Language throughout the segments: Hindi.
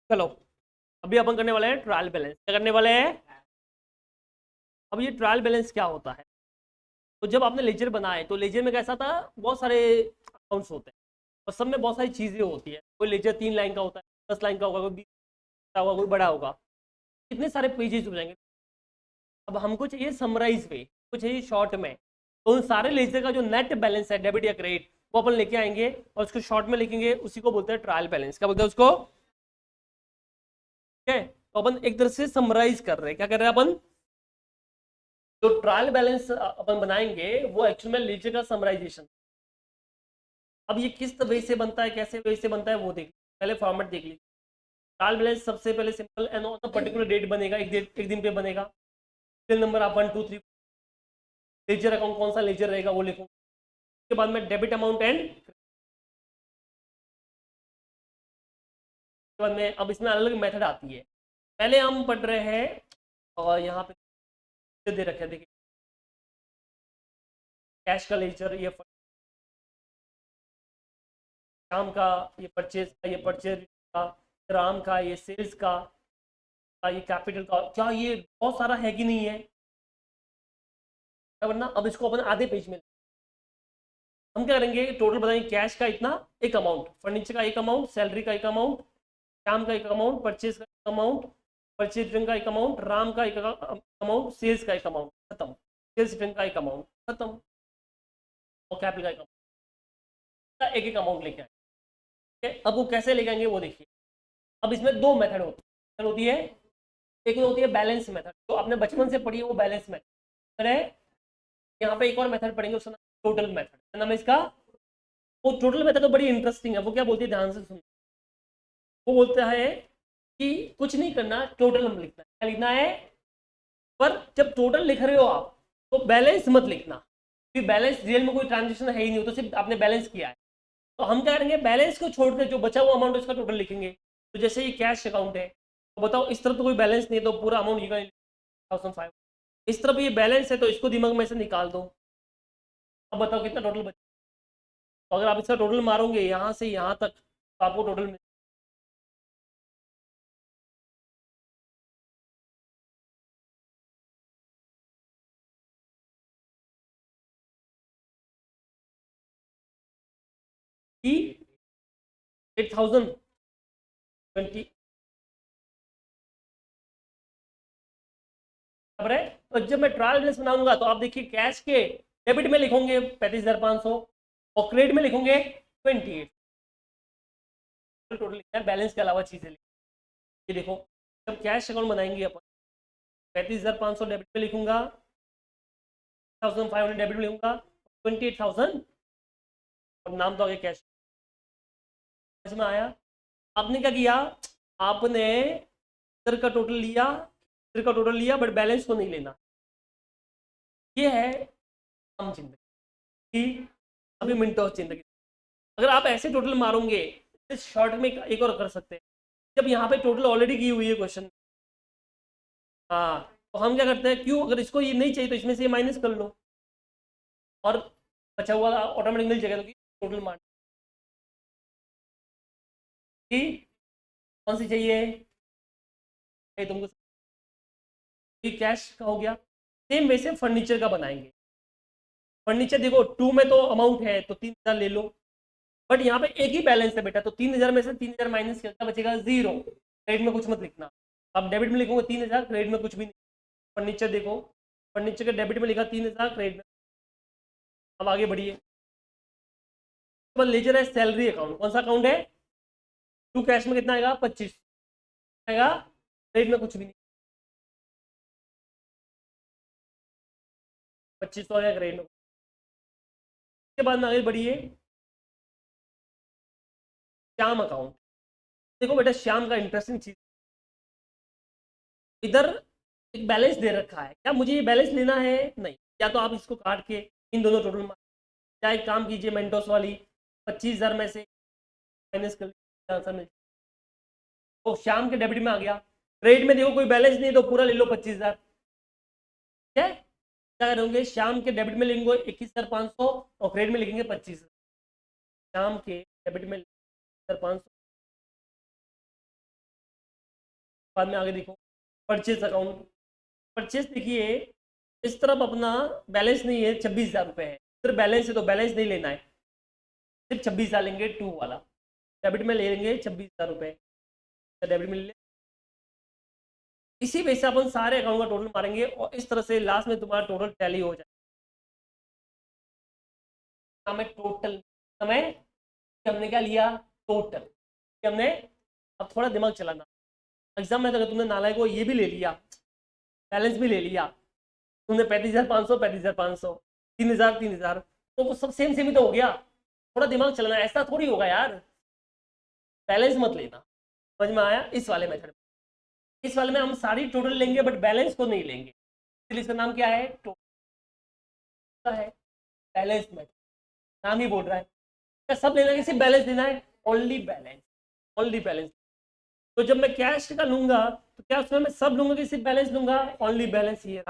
चलो अभी अपन करने वाले हैं ट्रायल बैलेंस। क्या करने वाले हैं? अब ये ट्रायल बैलेंस क्या होता है? तो जब आपने लेजर बनाए तो लेजर में कैसा था, बहुत सारे अकाउंट्स होते हैं और सब में बहुत सारी चीज़ें होती है। कोई लेजर 3 लाइन का होता है, 10 लाइन का होगा, कोई 20 का होगा, कोई बड़ा होगा। कितने सारे पेजेस हो जाएंगे। अब हमको चाहिए समराइज वे, कुछ चाहिए शॉर्ट में। तो उन सारे लेजर का जो नेट बैलेंस है, डेबिट या क्रेडिट, वो अपन लेके आएंगे और उसको शॉर्ट में लिखेंगे। उसी को बोलते हैं ट्रायल बैलेंस। क्या बोलते हैं उसको? ठीक है, तो अपन एक तरह से समराइज कर रहे हैं। क्या कर रहे हैं अपन? जो ट्रायल बैलेंस अपन बनाएंगे वो एक्चुअल में लीजिए का समराइजेशन। अब ये किस वे से बनता है, कैसे वे से बनता है, वो देख पहले फॉर्मेट देख लीजिए। ट्रायल बैलेंस सबसे पहले simple and on particular date बनेगा, एक दिन पे बनेगा। सीरियल नंबर आप 1 2 3, लेजर अकाउंट कौन सा लेजर रहेगा वो लिखो। उसके बाद में डेबिट अमाउंट एंड उसके बाद में अब इसमें अलग अलग मेथड आती है। पहले हम पढ़ रहे हैं और यहाँ पे दे रखे हैं, देखिए कैश का लेजर, ये शाम का, ये परचेज का, ये परचेज का, राम का, ये सेल्स का, ये कैपिटल का। क्या ये बहुत सारा है कि नहीं है? वरना अब इसको अपन आधे पेज में हम क्या करेंगे, टोटल बताएंगे। कैश का इतना, एक अमाउंट, फर्नीचर का एक अमाउंट, सैलरी का एक अमाउंट, शाम का एक अमाउंट, परचेज का एक अमाउंट, परचेज रिटर्न का एक अमाउंट, राम का एक अमाउंट, सेल्स का एक अमाउंट, खत्म। सेल्स रिटर्न का एक अमाउंट, खत्म। और कैपिटल का एक अमाउंट, एक एक अमाउंट लेके आए। ठीक है, अब वो कैसे लेके आएंगे वो देखिए। अब इसमें दो मेथड होती है। एक होती है बैलेंस मेथड, जो आपने बचपन से पढ़ी है, वो बैलेंस मेथड है। यहाँ पे एक और मेथड पढ़ेंगे, उसका नाम टोटल मेथड। क्या नाम है इसका? वो टोटल मेथड तो बड़ी इंटरेस्टिंग है। वो क्या बोलती है, ध्यान से सुन। वो बोलता है कि कुछ नहीं करना, टोटल हम लिखना है। क्या लिखना है? पर जब टोटल लिख रहे हो आप, तो बैलेंस मत लिखना, क्योंकि बैलेंस रियल में कोई ट्रांजेक्शन है ही नहीं, तो सिर्फ आपने बैलेंस किया है। तो हम क्या करेंगे, बैलेंस को छोड़कर जो बचा हुआ अमाउंट है उसका टोटल लिखेंगे। तो जैसे ये कैश अकाउंट है, तो बताओ इस तरफ तो कोई बैलेंस नहीं है, तो पूरा अमाउंट लिखा 1005। इस तरफ ये बैलेंस है, तो इसको दिमाग में से निकाल दो। अब बताओ कितना टोटल बचा। तो अगर आप इसका टोटल मारोगे यहाँ से यहाँ तक, तो आपको टोटल मिल 8020। बराबर है। तो जब मैं ट्रायल बैलेंस बनाऊंगा तो आप देखिए, कैश के डेबिट में लिखोगे 35,500 और क्रेडिट में लिखोगे 28। टोटल लिखना है, बैलेंस के अलावा चीजें लिखी। ये देखो, जब कैश अकाउंट बनाएंगे अपन, 35,500 डेबिट में लिखूंगा, 1500 डेबिट में लिखूंगा, 28,000 और नाम तो आगे कैश। समझ में आया? आपने क्या किया, आपने इधर का टोटल लिया, इधर का टोटल लिया, बट बैलेंस को नहीं लेना। ये है आम जिंदगी की, अभी मिनटों जिंदगी। अगर आप ऐसे टोटल मारोगे, शॉर्ट में एक और कर सकते हैं। जब यहाँ पे टोटल ऑलरेडी की हुई है क्वेश्चन, हाँ, तो हम क्या करते हैं, क्यों, अगर इसको ये नहीं चाहिए तो इसमें से ये माइनस कर लो और बचा हुआ ऑटोमेटिक मिल जाएगा। तो टोटल मार की कौन सी चाहिए, ये तुमको कैश का हो गया। सेम वैसे फर्नीचर का बनाएंगे। फर्नीचर देखो, 2 में तो अमाउंट है तो 3,000 ले लो, बट यहाँ पे एक ही बैलेंस है बेटा, तो 3,000 में से 3,000 माइनस कितना बचेगा, 0। क्रेडिट में कुछ मत लिखना। अब डेबिट में लिखोगे 3,000, क्रेडिट में कुछ भी नहीं। फर्नीचर देखो, फर्नीचर के डेबिट में लिखा 3,000, क्रेडिट में। अब आगे बढ़िए। लेजर है सैलरी अकाउंट, कौन सा अकाउंट है? टू कैश में कितना आएगा, 25 आएगा, क्रेडिट में कुछ भी नहीं, 2500 आएगा क्रेडिट में। उसके बाद में आगे बढ़िए, श्याम अकाउंट। देखो बेटा, श्याम का इंटरेस्टिंग चीज, इधर एक बैलेंस दे रखा है। क्या मुझे ये बैलेंस लेना है? नहीं। या तो आप इसको काट के इन दोनों टोटल में, या एक काम कीजिए, मेंटोस वाली 25,000 में से माइनस कर लीजिए, आंसर मिल। तो श्याम के डेबिट में आ गया। क्रेडिट में देखो कोई बैलेंस नहीं है, तो पूरा ले लो 25,000। ठीक है, क्या करोगे, श्याम के डेबिट में लिखेंगे 21,500 और क्रेडिट में लिखेंगे 25,000। श्याम के डेबिट में 21,500, बाद में आगे देखो परचेज अकाउंट। परचेज देखिए इस तरफ अपना बैलेंस नहीं है, 26,000 रुपये है, सिर्फ बैलेंस है तो बैलेंस नहीं लेना है, सिर्फ 26,000 लेंगे, टू वाला डेबिट में ले लेंगे 26,000 रुपये, डेबिट में ले लें। इसी वजह से अपन सारे अकाउंट का टोटल मारेंगे और इस तरह से लास्ट में तुम्हारा टोटल टैली हो जाए। हमें टोटल समय हमने क्या लिया, टोटल हमने। अब थोड़ा दिमाग चलाना, एग्जाम में अगर तुमने नालायक को ये भी ले लिया, बैलेंस भी ले लिया, तुमने 35,500 35,500 3,000 3,000, तो वो सब सेम सेम ही तो हो गया। थोड़ा दिमाग चलाना, ऐसा थोड़ी होगा यार, बैलेंस मत लेना। समझ में आया? इस वाले मेथड में, इस वाले में हम सारी टोटल लेंगे बट बैलेंस को नहीं लेंगे, इसलिए इसका नाम क्या है, टोटल है, बैलेंस मेथड, नाम ही बोल रहा है। क्या सब लेना है, सिर्फ बैलेंस लेना है, ओनली बैलेंस, ओनली बैलेंस। तो जब मैं कैश का लूंगा तो क्या उसमें मैं सब लूंगा कि सिर्फ बैलेंस लूंगा, ओनली बैलेंस। ये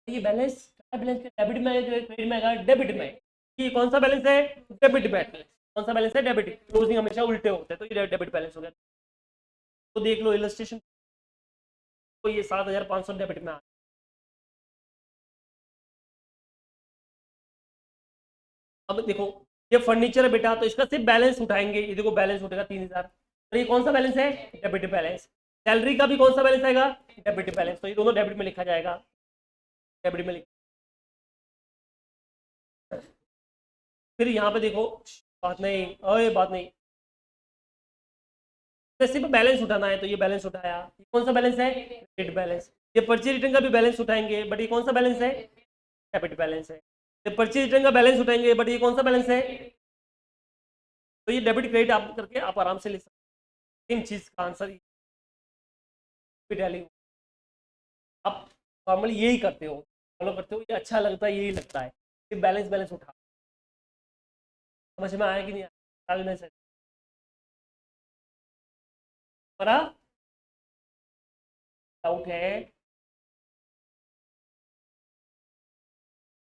बैलेंस, बैलेंस डेबिट में आएगा, क्रेडिट में आएगा, डेबिट में। ये कौन सा बैलेंस है, डेबिट बैलेंस। कौन सा बैलेंस है, डेबिट। क्लोजिंग हमेशा उल्टे होते हैं, तो ये डेबिट बैलेंस हो गया। तो देख लो इलस्ट्रेशन, तो ये 7,500 डेबिट में आ। अब देखो ये फर्नीचर है बेटा, तो इसका सिर्फ बैलेंस उठाएंगे, ये देखो बैलेंस उठेगा 3,000, तो ये कौन सा बैलेंस है, डेबिट बैलेंस। सैलरी का भी कौन सा बैलेंस आएगा, डेबिट बैलेंस, तो ये दोनों डेबिट में लिखा जाएगा, डेबिट में फिर यहाँ पे देखो, बात नहीं, अरे बात नहीं, सिर्फ बैलेंस उठाना है, तो ये बैलेंस उठाया, ये कौन सा बैलेंस है, क्रेडिट बैलेंस। ये परचेज रिटर्न का भी बैलेंस उठाएंगे बट ये कौन सा बैलेंस है, डेबिट बैलेंस है। ये परचेज रिटर्न का बैलेंस उठाएंगे बट ये कौन सा बैलेंस है, तो ये डेबिट क्रेडिट आप करके आप आराम से ले सकते हैं। इन चीज का आंसर टैली, आप नॉर्मली यही करते हो, फॉलो करते हो, ये अच्छा लगता है, यही लगता है कि बैलेंस बैलेंस उठा। समझ में आया कि नहीं आया, हमारा डाउट है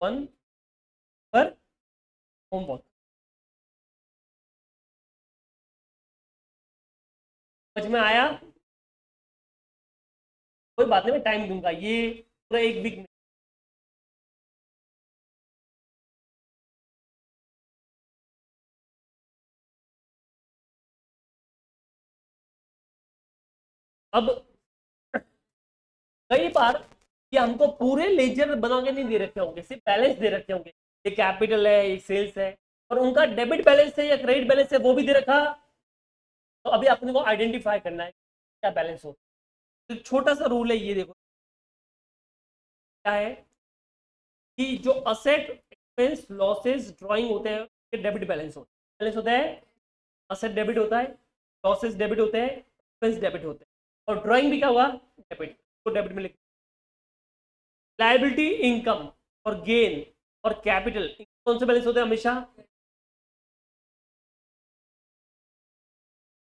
वन पर होमवर्क। समझ में आया, कोई बात नहीं, मैं टाइम दूंगा, ये पूरा एक वीक में। अब कई बार ये हमको पूरे लेजर बना के नहीं दे रखे होंगे, सिर्फ बैलेंस दे रखे होंगे, ये कैपिटल है, ये सेल्स है, और उनका डेबिट बैलेंस है या क्रेडिट बैलेंस है वो भी दे रखा। तो अभी अपने को आइडेंटिफाई करना है क्या बैलेंस हो। तो छोटा सा रूल है, ये देखो क्या है कि जो असेट एक्सपेंस लॉसेस ड्राइंग होते हैं, ये डेबिट बैलेंस होता है, बैलेंस होता है, असेट डेबिट होता है, लॉसेस डेबिट होते हैं, एक्सपेंस डेबिट होते हैं, और ड्राइंग भी क्या हुआ, डेबिट, तो डेबिट में लिख। लायबिलिटी इनकम और गेन और कैपिटल कौन से बैलेंस होते हैं हमेशा,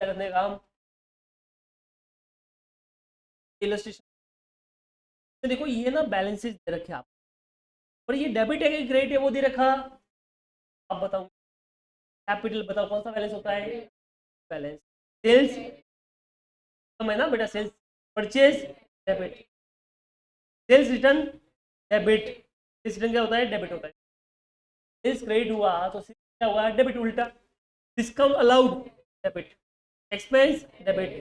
क्या करने का हम, इलस्ट्रेशन में देखो ये ना बैलेंसेस दे रखे आप, और ये डेबिट है कि क्रेडिट है वो दे रखा। अब बताओ कैपिटल, बताओ कौन सा बैलेंस होता है, बैलेंस। सेल्स है ना बेटा, sales, purchase debit, sales return debit, sales return क्या होता है, डेबिट होता है। सेल्स क्रेडिट हुआ तो क्या हुआ, डेबिट उल्टा। Discount allowed, debit, expense debit,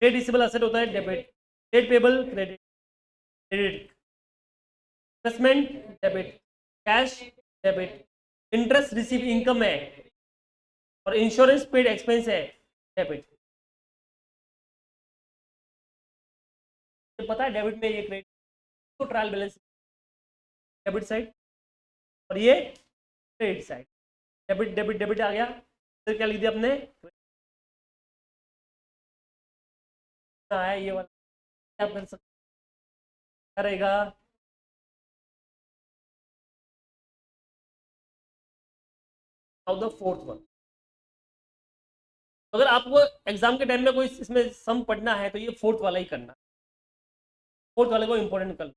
trade receivable asset होता है, debit, trade payable credit, credit, investment debit, cash debit, interest receive income है, और इंश्योरेंस पेड एक्सपेंस है, डेबिट। तो पता है डेबिट में ये क्रेडिट, तो ट्रायल बैलेंस डेबिट साइड, और ये credit side, debit debit debit आ गया, फिर क्या लिख दिया अपने, आया ये वाला, क्या कर सकते करेगा। नाउ द फोर्थ वन, अगर आपको एग्जाम के टाइम में कोई इसमें सम पढ़ना है तो ये फोर्थ वाला ही करना, फोर्थ वाले को इंपॉर्टेंट कर।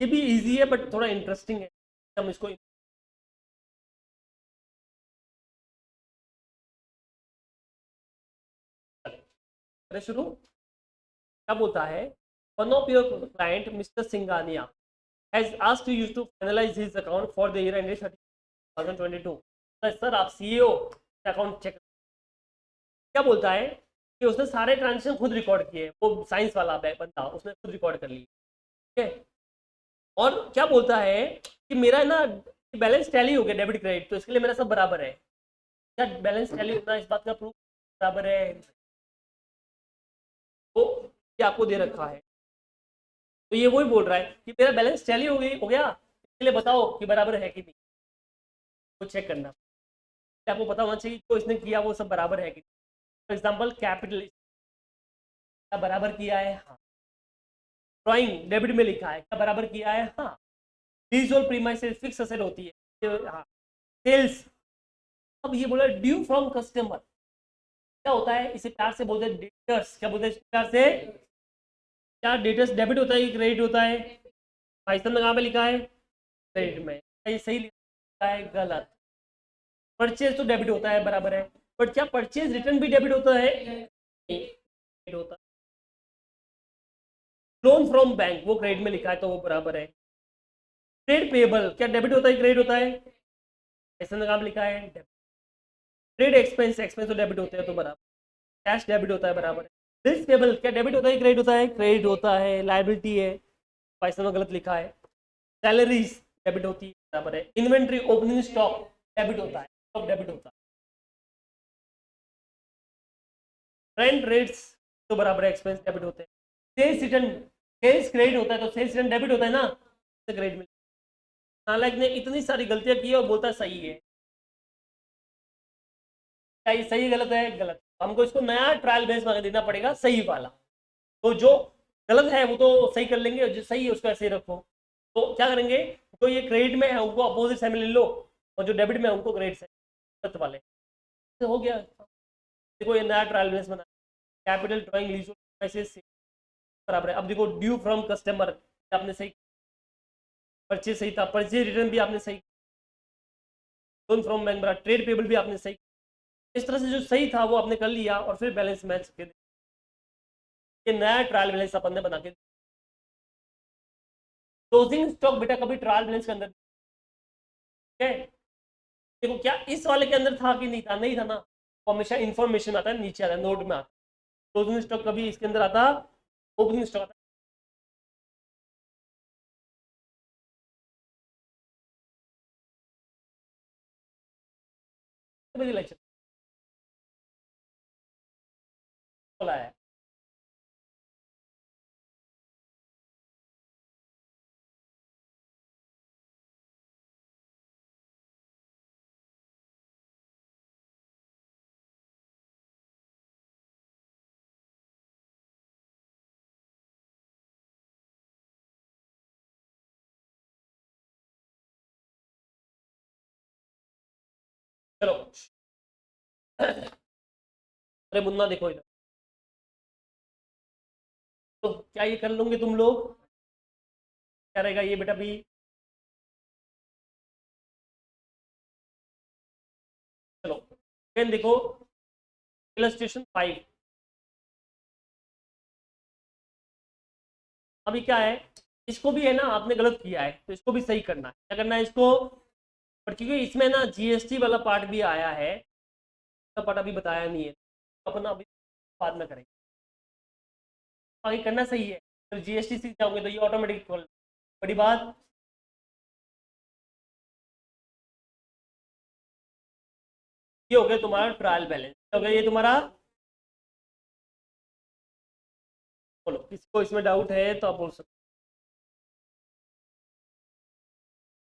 ये भी इजी है बट थोड़ा इंटरेस्टिंग है, हम इसको करें शुरू। क्या बोलता है, one of your client mister Singhania has asked you to finalize his account for the year ended 2022। Sir आप सीईओ अकाउंट चेक। क्या बोलता है कि उसने सारे ट्रांजेक्शन खुद रिकॉर्ड किए, वो साइंस वाला बंदा उसने खुद रिकॉर्ड कर लिए, ठीक है। और क्या बोलता है कि मेरा ना बैलेंस टैली हो गया डेबिट क्रेडिट, तो इसके लिए मेरा सब बराबर है। क्या बैलेंस टैली होना इस बात का प्रूफ बराबर है, तो ये आपको दे रखा है। तो ये वही बोल रहा है कि मेरा बैलेंस टैली हो गया, इसके लिए बताओ कि बराबर है कि नहीं, वो चेक करना। आपको पता होना चाहिए जो इसने किया वो सब बराबर है कि नहीं। फॉर एग्जाम्पल कैपिटल बराबर किया है, हाँ। ड्राइंग डेबिट में लिखा है, क्या बराबर किया है, हाँ। लीज और प्रीमाइसेस फिक्स असेट होती है, हाँ। सेल्स, अब ये बोला ड्यू फ्रॉम कस्टमर, क्या होता है, इसे प्यार से बोलते हैं डेटर्स। क्या बोलते हैं प्यार से, क्या डेटर्स डेबिट होता है कि क्रेडिट होता है? भाई साहब ने कहाँ पे लिखा है, क्रेडिट में। ये सही लिखा है, गलत। परचेज तो डेबिट होता है, बराबर है। बट क्या परचेज रिटर्न भी डेबिट होता है? नहीं, डेबिट होता है। लोन फ्रॉम बैंक वो क्रेडिट में लिखा है तो वो बराबर है। ट्रेड पेबल क्या डेबिट होता है क्रेडिट होता है? ऐसा काम लिखा है डेबिट। ट्रेड एक्सपेंस एक्सपेंस तो डेबिट होते हैं तो बराबर। कैश डेबिट होता है, बराबर है। बिल्स पेबल क्या डेबिट होता है क्रेडिट होता है? क्रेडिट होता है, लाइबिलिटी है, पैसा में गलत लिखा है। सैलरीज डेबिट होती है, बराबर है। इन्वेंट्री ओपनिंग स्टॉक डेबिट होता है, स्टॉक डेबिट होता है। रेंट रेट्स तो बराबर है, एक्सपेंस डेबिट होते हैं। सेल्स रिटर्न, सेल्स क्रेडिट होता है तो सेल्स रिटर्न डेबिट होता है ना, तो क्रेडिट में। नालायक ने इतनी सारी गलतियां की और बोलता है सही है। क्या ये सही गलत है? गलत। हमको इसको नया ट्रायल बेस में देना पड़ेगा, सही वाला। तो जो गलत है वो तो सही कर लेंगे, और जो सही है उसको ऐसे ही रखो। तो क्या करेंगे, तो ये क्रेडिट में है उनको अपोजिट साइड में ले लो, और जो डेबिट में है उनको क्रेडिट से गलत वाले। तो हो गया, देखो ये नया ट्रायल बेस बना। कैपिटल ड्राइंग लीज पैसे बराबर है। अब देखो ड्यू फ्रॉम कस्टमर आपने सही, परचेज सही था, परचेज रिटर्न भी आपने सही, लोन फ्रॉम बैंक बराबर, ट्रेड पेबल भी आपने सही। इस तरह से जो सही था वो आपने कर लिया, और फिर बैलेंस मैच के ये नया ट्रायल बैलेंस अपन ने बना के। क्लोजिंग स्टॉक बेटा कभी ट्रायल बैलेंस के अंदर, ठीक है। देखो क्या इस वाले के अंदर था कि नहीं था? नहीं था ना, वो हमेशा इन्फॉर्मेशन में आता है, नीचे आता है, नोट में आता है। क्लोजिंग स्टॉक कभी इसके अंदर आता, ओपनिंग स्टॉक आता है। इलेक्शन बोला है। चलो अरे मुन्ना देखो इधर, तो क्या ये कर लोगे तुम लोग? क्या रहेगा ये बेटा भी? चलो फिर देखो, इलस्ट्रेशन 5। अभी क्या है, इसको भी है ना आपने गलत किया है तो इसको भी सही करना है। क्या करना है इसको, पर क्योंकि इसमें ना जीएसटी वाला पार्ट भी आया है, तो पार्ट अभी बताया नहीं है, तो अपना अभी बाद में करेंगे। आगे करना सही है, तो जीएसटी सीख जाओगे तो ये ऑटोमेटिक बड़ी बात। ये हो गया तुम्हारा ट्रायल बैलेंस, हो गया ये तुम्हारा। बोलो किसी को इसमें डाउट है तो आप बोल सकते